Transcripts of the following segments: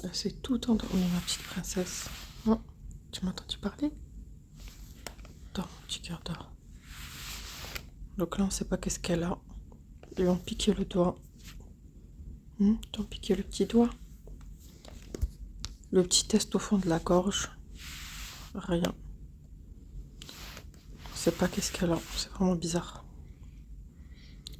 Elle s'est tout endormie, ma petite princesse. Oh, tu m'as entendu parler? Dors, mon petit cœur, dors. Donc là, on ne sait pas qu'est-ce qu'elle a. Ils lui ont piqué le doigt. Ils ont piqué le petit doigt. Le petit test au fond de la gorge. Rien. On ne sait pas qu'est-ce qu'elle a. C'est vraiment bizarre.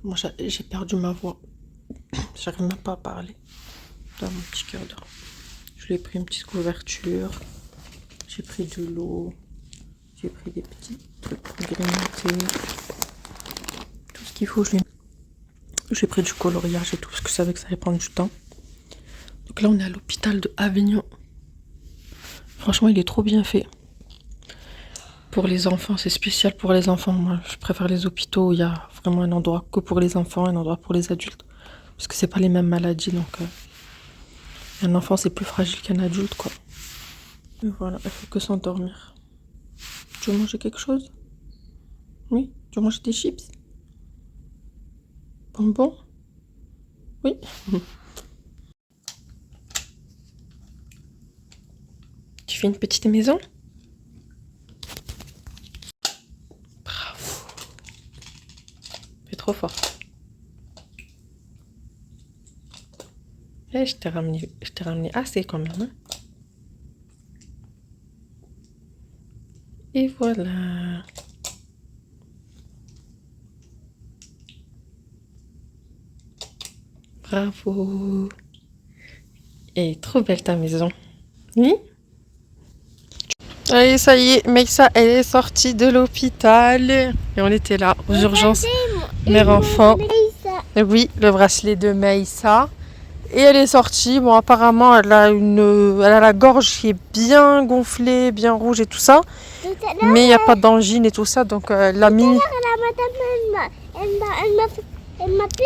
Moi, j'ai perdu ma voix. J'arrive même pas à parler. Dans mon petit cœur d'or. Je lui ai pris une petite couverture. J'ai pris de l'eau. J'ai pris des petits trucs pour grignoter. Tout ce qu'il faut, j'ai pris du coloriage et tout, parce que je savais que ça allait prendre du temps. Donc là, on est à l'hôpital de Avignon. Franchement, il est trop bien fait. Pour les enfants, c'est spécial pour les enfants. Moi, je préfère les hôpitaux où il y a vraiment un endroit que pour les enfants, un endroit pour les adultes. Parce que c'est pas les mêmes maladies, donc un enfant, c'est plus fragile qu'un adulte, quoi. Et voilà, il faut que s'endormir. Tu veux manger quelque chose? Oui? Tu veux manger des chips? Bonbons? Oui? Tu fais une petite maison? Bravo. C'est trop fort. Et je t'ai ramené assez quand même. Hein? Et voilà. Bravo. Et trop belle ta maison. Oui? Allez, ça y est, Meissa, elle est sortie de l'hôpital. Et on était là, aux urgences. Mère enfant. Et oui, le bracelet de Meissa. Et elle est sortie. Bon, apparemment, elle a la gorge qui est bien gonflée, bien rouge et tout ça. Mais il n'y a pas d'angine et tout ça. Donc, elle a mis.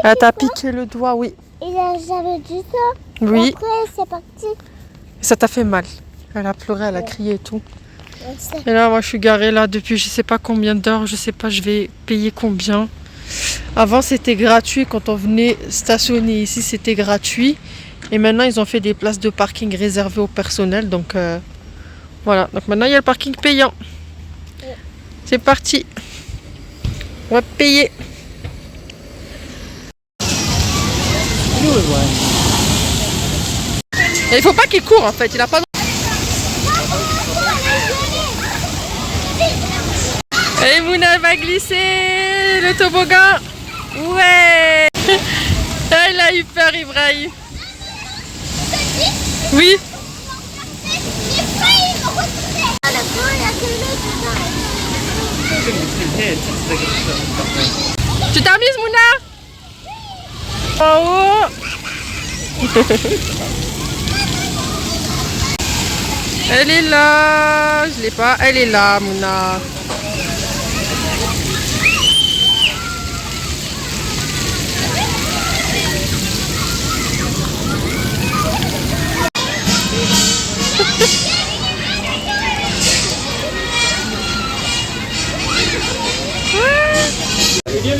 Elle t'a piqué le doigt, oui. Et j'avais dit ça. Oui. Après, c'est parti. Ça t'a fait mal. Elle a pleuré, elle a crié et tout. Et là, moi, je suis garée là depuis je sais pas combien d'heures. Je sais pas, je vais payer combien. Avant, c'était gratuit. Quand on venait stationner ici, c'était gratuit. Et maintenant, ils ont fait des places de parking réservées au personnel. Donc, voilà. Donc, maintenant, il y a le parking payant. C'est parti. On va payer. Et il faut pas qu'il court en fait. Il a pas. Et Mouna va glisser le toboggan. Ouais. Elle a eu peur, Ibrahim. Oui. Tu t'amuses, Mouna? En haut. Elle est là. Je l'ai pas. Elle est là, Mouna.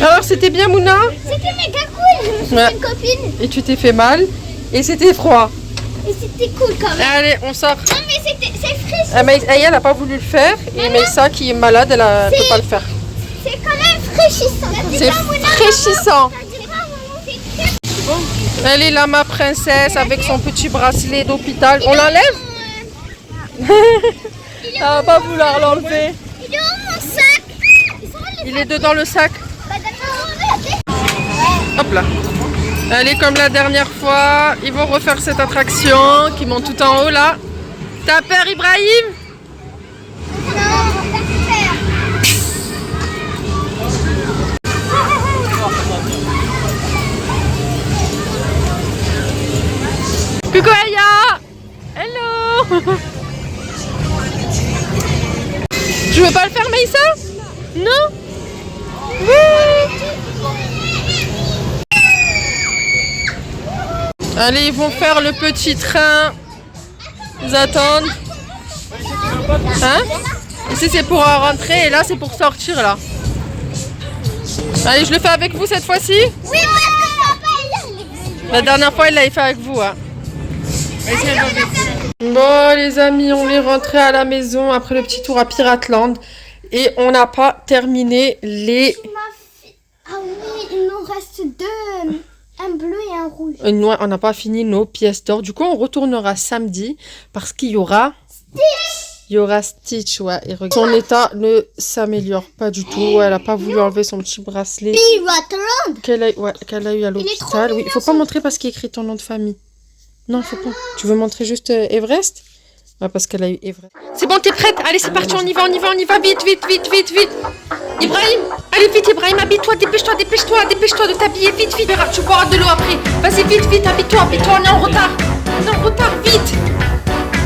Alors c'était bien Mouna? C'était méga cool, je me suis fait une copine. Et tu t'es fait mal et c'était froid. Et c'était cool quand même. Allez, on sort. Non mais c'est fraîche. Elle n'a pas voulu le faire et Meissa qui est malade, elle ne peut pas le faire. C'est quand même fraîchissant. C'est fraîchissant. Elle est là ma princesse avec son petit bracelet d'hôpital. On l'enlève? Elle va pas vouloir l'enlever. Il est où mon sac? Il est dedans le sac. Hop là. Allez, comme la dernière fois, ils vont refaire cette attraction qui monte tout en haut là. T'as peur, Ibrahim? Coucou Aya. Hello. Tu veux pas le faire, Meissa? Non? Oui. Allez, ils vont faire le petit train. Ils attendent. Hein? Ici, c'est pour rentrer et là, c'est pour sortir, là. Allez, je le fais avec vous cette fois-ci? Oui, parce que papa, La dernière fois, il l'avait fait avec vous. Hein. Bon les amis, on est rentré à la maison après le petit tour à Piratland et on n'a pas terminé les... Ah oui, il nous reste deux. Un bleu et un rouge. Non, on n'a pas fini nos pièces d'or. Du coup, on retournera samedi parce qu'il y aura... Il y aura Stitch, ouais. Et regarde, son état ne s'améliore pas du tout. Elle n'a pas voulu enlever son petit bracelet qu'elle a eu à l'hôpital. Oui, il faut pas montrer parce qu'il écrit ton nom de famille. Non, faut pas. Tu veux montrer juste Everest? Ouais, parce qu'elle a eu Everest. C'est bon, t'es prête? Allez, c'est parti, on y va. Vite, vite, vite, vite, vite. Ibrahim, allez vite, Ibrahim, habille-toi, dépêche-toi de t'habiller, vite, vite. Tu boiras de l'eau après. Vas-y, vite, vite, habille-toi, on est en retard. Vite.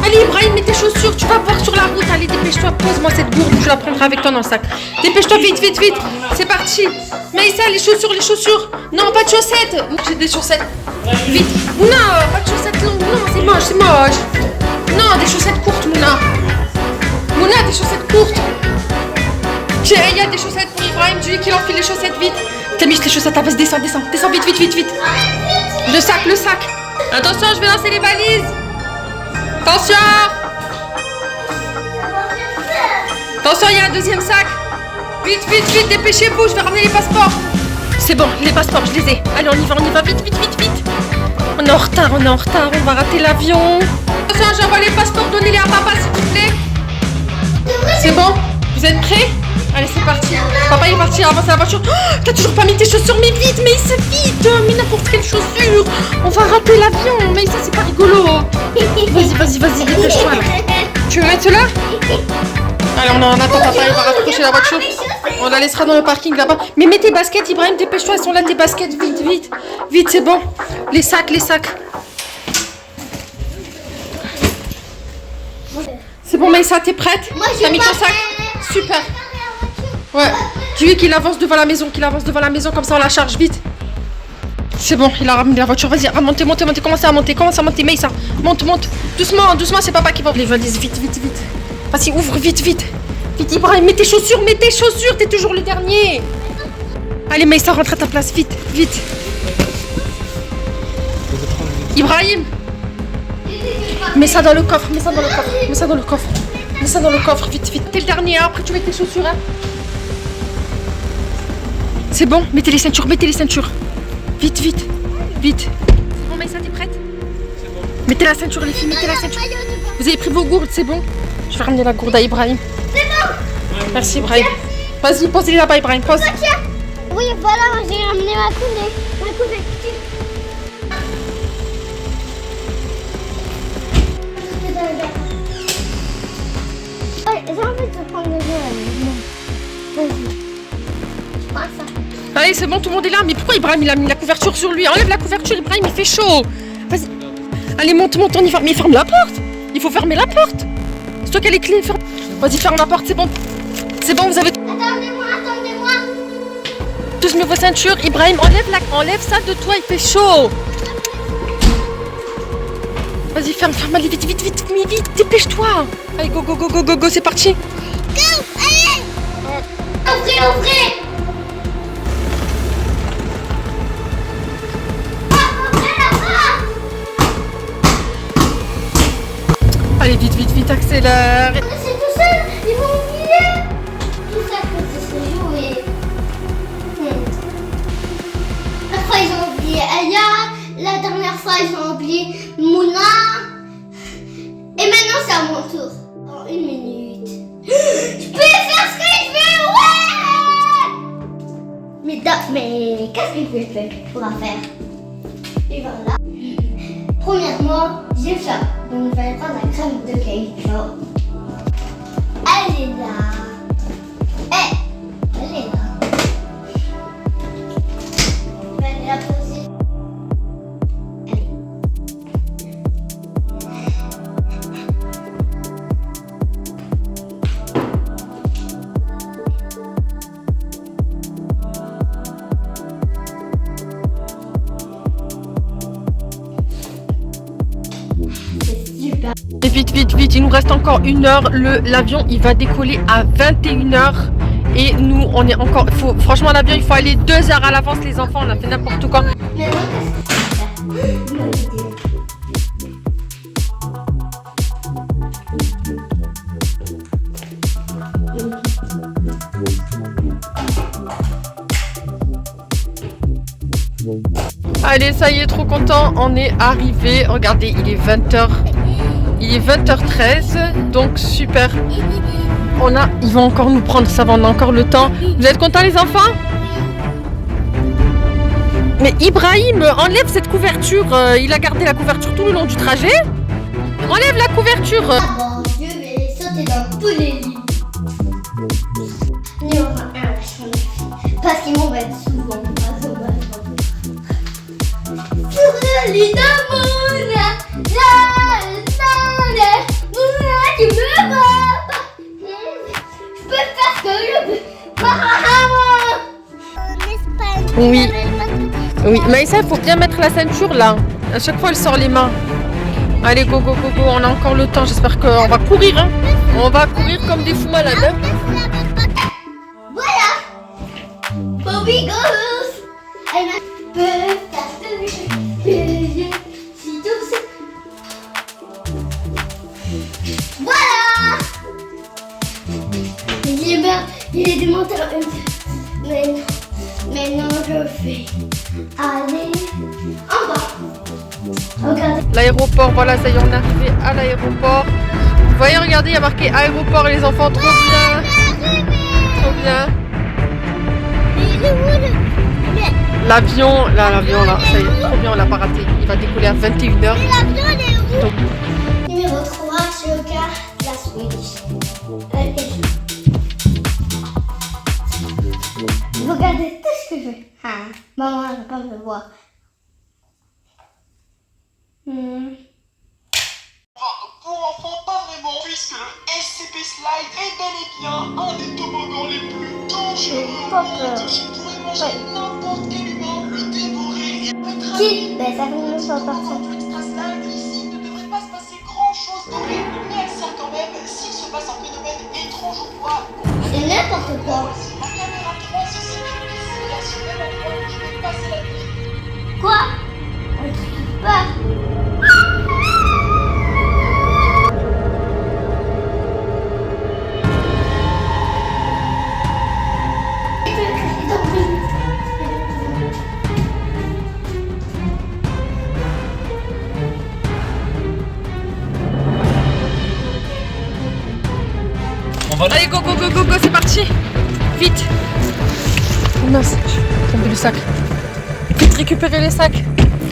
Allez, Ibrahim, mets tes chaussures, tu vas boire sur la route. Allez, dépêche-toi, pose-moi cette gourde, tu la prendras avec toi dans le sac. Dépêche-toi, vite, vite, vite. C'est parti. Maïssa, les chaussures. Non, pas de chaussettes. J'ai des chaussettes. Vite. Non, pas de chaussettes longues. Non, c'est moche. Non, des chaussettes courtes, Mouna, des chaussettes courtes. Il y a des chaussettes pour Ibrahim, dis-lui qu'il enfile les chaussettes vite. T'as mis les chaussettes, vas-y, descends, vite. Le sac. Attention, je vais lancer les valises. Attention, il y a un deuxième sac. Vite, dépêchez-vous, je vais ramener les passeports. C'est bon, les passeports, je les ai. Allez, on y va, vite. On est en retard, on va rater l'avion. Attention, j'envoie les passeports, donnez-les à papa, s'il vous plaît. C'est bon? Vous êtes prêts? Allez, c'est parti. Papa il est parti, avance à la voiture. Oh, t'as toujours pas mis tes chaussures, mais vite, mais n'importe quelle chaussure. On va rater l'avion, mais ça c'est pas rigolo. Vas-y, dépêche-toi là. Tu veux mettre cela? Allez, on en attend, papa il va rapprocher la voiture. On la laissera dans le parking là-bas. Mais mets tes baskets, Ibrahim, dépêche-toi, elles sont là tes baskets, vite, c'est bon. Les sacs. C'est bon, Maïssa, t'es prête? T'as mis ton sac? Super. Ouais, dis-lui qu'il avance devant la maison, comme ça on la charge vite. C'est bon, il a ramené la voiture, vas-y, montez, commencez à monter, Maïssa, monte, doucement, c'est papa qui va. Les valises, vite. Vas-y, ouvre, vite. Vite, Ibrahim, mets tes chaussures, t'es toujours le dernier. Allez, Maïssa, rentre à ta place, vite. Ibrahim, mets ça dans le coffre, vite. T'es le dernier, hein. Après tu mets tes chaussures, hein. C'est bon, mettez les ceintures. Vite. C'est bon, Maïssa, t'es prête? C'est bon. Mettez la ceinture, les filles, Vous avez pris vos gourdes, c'est bon? Je vais ramener la gourde à Ibrahim. C'est bon. Merci, Ibrahim. Vas-y, pose-les là-bas, Ibrahim, pose. Oui, voilà, j'ai ramené ma coulée. J'ai envie de prendre le jeu. Vas-y. Je prends ça. Allez, c'est bon, tout le monde est là. Mais pourquoi Ibrahim il a mis la couverture sur lui? Enlève la couverture, Ibrahim, il fait chaud. Vas-y. Allez, monte, on y va. Mais ferme la porte. Il faut fermer la porte. C'est toi qui as les clés. Vas-y, ferme la porte, c'est bon. Vous avez... Attendez-moi. Tous mis vos ceintures. Ibrahim, enlève ça de toi, il fait chaud. Vas-y, ferme, allez, vite, dépêche-toi. Allez, go, c'est parti. Go, allez. Ouvrez. Allez, vite, accélère. C'est tout seul, ils vont oublier. Tout ça que c'est joué. La fois ils ont oublié Aya, la dernière fois ils ont oublié Mouna. Et maintenant c'est à mon tour. En 1 minute. Je peux faire ce que je veux, ouais. Mais qu'est-ce que je pourra faire? Et voilà. Premièrement, j'ai ça. Donc, je vais prendre la crème de Keiko. Elle est là. Elle est là. Je vais aller la poser. Allez. Et vite, il nous reste encore 1 heure. L'avion il va décoller à 21h. Et nous on est encore. Franchement, l'avion il faut aller 2 heures à l'avance, les enfants, on a fait n'importe quoi. Mais moi, qu'est-ce que Allez, ça y est, trop content. On est arrivé. Regardez, il est 20h. Il est 20h13. Donc, super. Ils vont encore nous prendre, ça va, on a encore le temps. Vous êtes contents, les enfants? Mais Ibrahim, enlève cette couverture. Il a gardé la couverture tout le long du trajet. Enlève la couverture. Ah bon Dieu, mais sauter dans tous les lits. Numéro 1, parce qu'ils m'embêtent souvent. Sur le lit de Mouna, tu me vois. Je peux faire ce que je veux. Oui. Oui, mais ça, il faut bien mettre la ceinture là. À chaque fois, elle sort les mains. Allez, go, go, go, go. On a encore le temps. J'espère qu'on va courir. Hein. On va courir comme des fous malades. Hein. Voilà. Bobby goes. Elle peut si douce. Voilà. Il est démonté. Maintenant, je fais aller en bas. Regardez. L'aéroport, voilà, ça y est, on est arrivé à l'aéroport. Vous voyez, regardez, il y a marqué aéroport et les enfants, trop bien. Trop bien. L'avion, l'avion, là, ça y est, trop bien, on l'a pas raté. Il va décoller à 21h. Donc... Numéro 3, je regarde la Switch. Vous regardez tout ce que je fais. Ah, maman, je ne peux pas me voir. Pour enfants, pas vraiment, puisque le SCP Slide est bel et bien un des toboggans les plus dangereux au monde. Il pourrait manger n'importe quel humain, le dévorer et mettre Qui? Ben, ça fait une autre partie. Extra Slide, ici, ne devrait pas se passer grand chose d'horrible, mais elle sert quand même s'il se passe un phénomène étrange ou quoi. C'est n'importe quoi. La caméra 3 se situe ici, à ce même endroit où je vais passer la nuit. Quoi? On ne trouve pas. Allez, go, go, go, go, go, c'est parti. Vite. Oh mince, j'ai tombé le sac. Vite, récupérer les sacs.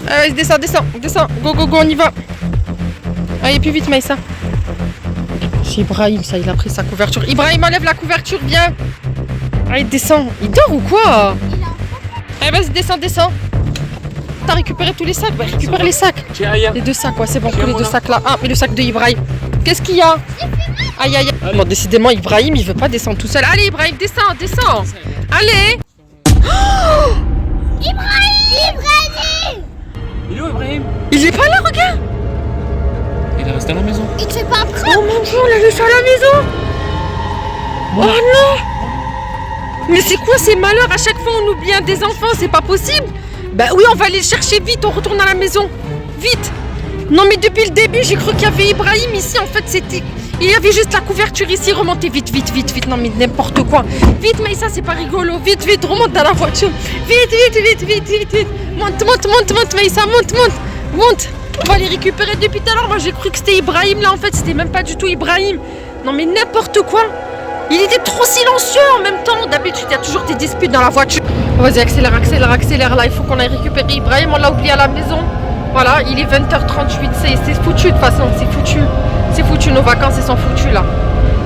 Allez, descends, descends, descends. Go, go, go, on y va. Allez, plus vite, Maïssa. C'est Ibrahim, ça, il a pris sa couverture. Ibrahim, enlève la couverture, viens. Allez, descends. Il dort ou quoi? Allez, vas-y, descends, descends. T'as récupéré tous les sacs? Bah, récupère les sacs. Les deux sacs, ouais, c'est bon, que les deux sacs là. Ah, mais le sac de Ibrahim. Qu'est-ce qu'il y a? Aïe, aïe, aïe. Bon, décidément, Ibrahim, il veut pas descendre tout seul. Allez, Ibrahim, descends, descends. Allez. Oh, Ibrahim! Il est où, Ibrahim? il est pas là, regarde. Il est resté à la maison. Il te fait pas prêt? Oh mon Dieu, on l'a laissé à la maison. Oh non. Mais c'est quoi ces malheurs? À chaque fois, on oublie un des enfants, c'est pas possible. Bah oui, on va aller le chercher vite, on retourne à la maison. Vite. Non mais depuis le début, j'ai cru qu'il y avait Ibrahim ici. En fait, c'était... Il y avait juste la couverture ici. Remontez vite, vite, vite, vite. Non mais n'importe quoi. Vite, mais ça, c'est pas rigolo. Vite, vite, remonte dans la voiture. Vite, vite, vite, vite, vite, vite. Monte, monte, monte, monte, Maïssa, monte, monte, monte. On va les récupérer depuis tout à l'heure. Moi, j'ai cru que c'était Ibrahim là. En fait, c'était même pas du tout Ibrahim. Non mais n'importe quoi. Il était trop silencieux en même temps. D'habitude, il y a toujours des disputes dans la voiture. Vas-y, accélère, accélère, accélère. Là, il faut qu'on aille récupérer Ibrahim. On l'a oublié à la maison. Voilà, il est 20h38. C'est foutu de toute façon. C'est foutu. C'est foutu. Nos vacances, elles sont foutues là.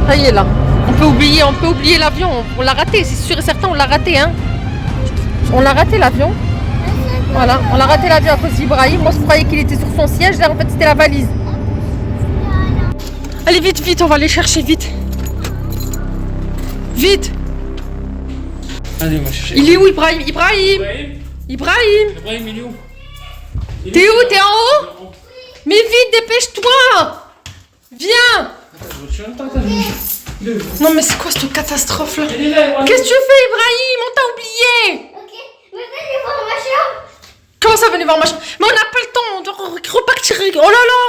Ça y est là. On peut oublier l'avion. On l'a raté. C'est sûr et certain, on l'a raté. Hein. On l'a raté l'avion. Voilà, on l'a raté l'avion à cause d'Ibrahim. Moi, je croyais qu'il était sur son siège. Là, en fait, c'était la valise. Allez, vite, vite. On va aller chercher vite. Vite. Allez, on va chercher. Il est où Ibrahim? Ibrahim? Ibrahim? Ibrahim, il est où? T'es où? T'es en haut? Mais vite, dépêche-toi! Viens! Non mais c'est quoi cette catastrophe là? Qu'est-ce que tu fais Ibrahim? On t'a oublié! Ok, mais venez voir ma chambre. Comment ça venez voir ma chambre? Mais on n'a pas le temps, on doit repartir. Oh là là!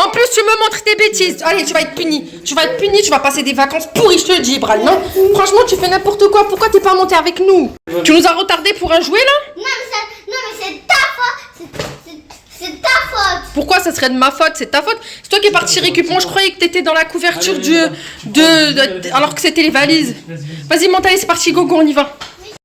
En plus tu me montres tes bêtises. Allez, tu vas être puni. Tu vas être puni, tu vas passer des vacances pourries, je te le dis Ibrahim. Non? Franchement tu fais n'importe quoi, pourquoi t'es pas monté avec nous? Tu nous as retardé pour un jouet là? Non, mais ça ça serait de ma faute, c'est ta faute. C'est toi qui es parti récupérer. Je croyais que t'étais dans la couverture Allez, alors que c'était les valises. Vas-y, monte, allez, c'est parti, go, go, on y va.